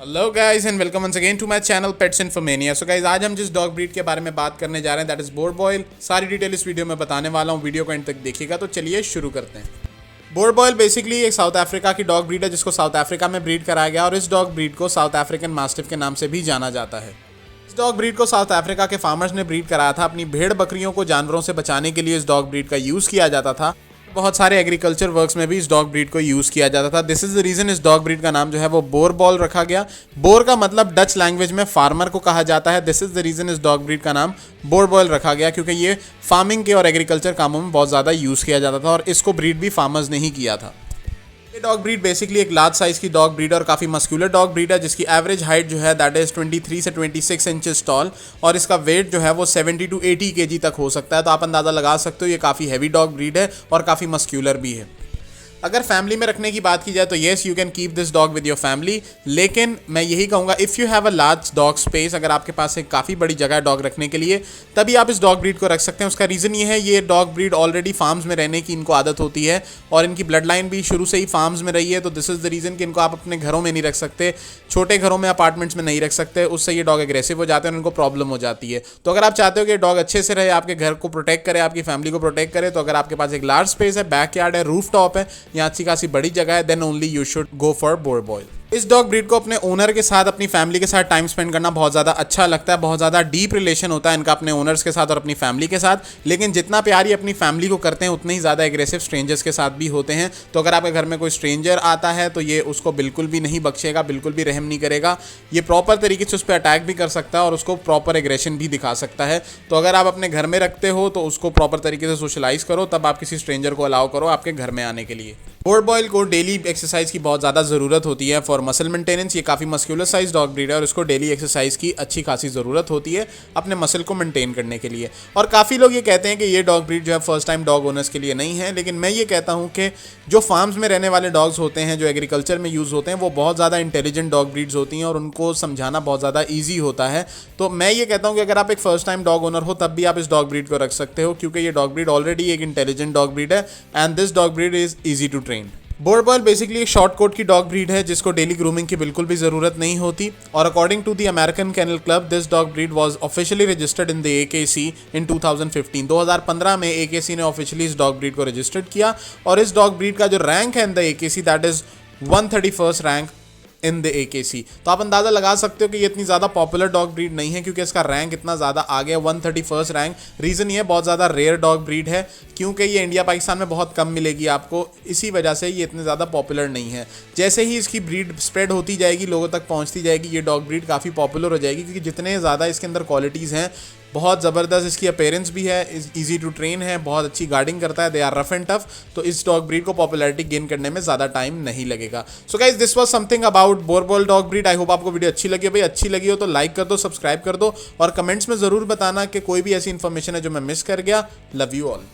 Hello guys and welcome once again to my channel Pets Informania. So guys, आज हम जिस dog breed के बारे में बात करने जा रहे हैं दैट इज बोर बॉयल। सारी डिटेल इस वीडियो में बताने वाला हूँ, वीडियो को एंड तक देखिएगा। तो चलिए शुरू करते हैं। बोर बॉयल बेसिकली एक साउथ अफ्रीका की डॉग ब्रीड है जिसको साउथ अफ्रीका में ब्रीड कराया गया और इस डॉग ब्रीड को साउथ अफ्रीकन मास्टिफ के नाम से भी जाना जाता है। इस डॉग ब्रीड को साउथ अफ्रीका के फार्मर्स ने ब्रीड कराया था। अपनी भेड़ बकरियों को जानवरों से बचाने के लिए इस डॉग ब्रीड का यूज़ किया जाता था। बहुत सारे एग्रीकल्चर वर्क्स में भी इस डॉग ब्रीड को यूज़ किया जाता था। दिस इज़ द रीज़न इस डॉग ब्रीड का नाम जो है वो बोर बॉल रखा गया। बोर का मतलब डच लैंग्वेज में फार्मर को कहा जाता है। दिस इज़ द रीज़न इस डॉग ब्रीड का नाम बोर बॉयल रखा गया, क्योंकि ये फार्मिंग के और एग्रीकल्चर कामों में बहुत ज़्यादा यूज़ किया जाता था और इसको ब्रीड भी फार्मर्स ने ही किया था। ये डॉग ब्रीड बेसिकली एक लार्ज साइज़ की डॉग ब्रीड और काफ़ी मस्कुलर डॉग ब्रीड है जिसकी एवरेज हाइट जो है दैट इज़ 23 से 26 इंचेस टॉल और इसका वेट जो है वो 70 to 80 kg तक हो सकता है। तो आप अंदाज़ा लगा सकते हो ये काफ़ी हैवी डॉग ब्रीड है और काफ़ी मस्कुलर भी है। अगर फैमिली में रखने की बात की जाए तो yes you can keep this dog with your family, लेकिन मैं यही कहूँगा if you have a large dog space, अगर आपके पास एक काफ़ी बड़ी जगह है डॉग रखने के लिए, तभी आप इस डॉग ब्रीड को रख सकते हैं। उसका रीज़न ये है ये डॉग ब्रीड ऑलरेडी फार्म्स में रहने की इनको आदत होती है और इनकी ब्लड लाइन भी शुरू से ही फार्म्स में रही है। तो दिस इज़ द रीज़न कि इनको आप अपने घरों में नहीं रख सकते, छोटे घरों में अपार्टमेंट्स में नहीं रख सकते, उससे ये डॉग एग्रेसिव हो जाते हैं और उनको प्रॉब्लम हो जाती है। तो अगर आप चाहते हो कि डॉग अच्छे से रहे, आपके घर को प्रोटेक्ट करे, आपकी फैमिली को प्रोटेक्ट करे, तो अगर आपके पास एक लार्ज स्पेस है, बैक यार्ड है, रूफ टॉप है या अच्छी खासी बड़ी जगह है, then only you should go for Boerboel. इस डॉग ब्रीड को अपने ओनर के साथ, अपनी फैमिली के साथ टाइम स्पेंड करना बहुत ज़्यादा अच्छा लगता है। बहुत ज़्यादा डीप रिलेशन होता है इनका अपने ओनर्स के साथ और अपनी फैमिली के साथ, लेकिन जितना प्यार ये अपनी फैमिली को करते हैं उतने ही ज़्यादा एग्रेसिव स्ट्रेंजर्स के साथ भी होते हैं। तो अगर आपके घर में कोई स्ट्रेंजर आता है तो ये उसको बिल्कुल भी नहीं बख्शेगा, बिल्कुल भी रहम नहीं करेगा। ये प्रॉपर तरीके से उस पर अटैक भी कर सकता है और उसको प्रॉपर एग्रेशन भी दिखा सकता है। तो अगर आप अपने घर में रखते हो तो उसको प्रॉपर तरीके से सोशलाइज करो, तब आप किसी स्ट्रेंजर को अलाउ करो आपके घर में आने के लिए। बोर बॉयल को डेली एक्सरसाइज की बहुत ज़्यादा ज़रूरत होती है फॉर मसल मेंटेनेंस। ये काफ़ी मस्कुलर साइज डॉग ब्रीड है और इसको डेली एक्सरसाइज की अच्छी खासी ज़रूरत होती है अपने मसल को मेंटेन करने के लिए। और काफ़ी लोग ये कहते हैं कि ये डॉग ब्रीड जो है फर्स्ट टाइम डॉग ओनर्स के लिए नहीं है, लेकिन मैं ये कहता हूँ कि जो फार्म्स में रहने वाले डॉग्स होते हैं, जो एग्रीकल्चर में यूज़ होते हैं, वो बहुत ज़्यादा इंटेलिजेंट डॉग ब्रीड्स होती हैं और उनको समझाना बहुत ज़्यादा ईजी होता है। तो मैं ये कहता हूँ कि अगर आप एक फर्स्ट टाइम डॉग ओनर हो तब भी आप इस डॉग ब्रीड को रख सकते हो, क्योंकि ये डॉग ब्रीड ऑलरेडी एक इंटेलिजेंट डॉग ब्रीड है and this dog breed is easy to train. Boerboel basically एक शॉर्ट कोट की डॉग ब्रीड है जिसको डेली ग्रूमिंग की बिल्कुल भी ज़रूरत नहीं होती। और according to the American Kennel Club this dog breed was officially registered in the AKC in 2015। 2015 में AKC ने ऑफिशियली इस डॉग ब्रीड को रजिस्टर्ड किया और इस डॉग ब्रीड का जो रैंक है इन the AKC that is 131st rank in the AKC। तो आप अंदाज़ा लगा सकते हो कि ये इतनी ज़्यादा पॉपुलर डॉग ब्रीड नहीं है क्योंकि इसका रैंक इतना ज़्यादा आ गया 131st रैंक। रीज़न ये बहुत ज़्यादा रेयर डॉग ब्रीड है क्योंकि ये इंडिया पाकिस्तान में बहुत कम मिलेगी आपको, इसी वजह से ये इतने ज़्यादा पॉपुलर नहीं है। जैसे ही इसकी ब्रीड स्प्रेड होती जाएगी, लोगों तक पहुँचती जाएगी, ये डॉग ब्रीड काफ़ी पॉपुलर हो जाएगी क्योंकि जितने ज़्यादा इसके अंदर क्वालिटीज़ हैं, बहुत ज़बरदस्त इसकी अपीयरेंस भी है, इजी टू ट्रेन है, बहुत अच्छी गार्डिंग करता है, they are rough and tough. तो इस डॉग ब्रीड को पॉपुलैरिटी गेन करने में ज़्यादा टाइम नहीं लगेगा। So guys, this was something about Boerboel dog breed. I hope आपको वीडियो अच्छी लगी हो। भाई अच्छी लगी हो तो लाइक कर दो, सब्सक्राइब कर दो और कमेंट्स में ज़रूर बताना कि कोई भी ऐसी इन्फॉर्मेशन है जो मैं मिस कर गया। Love you all.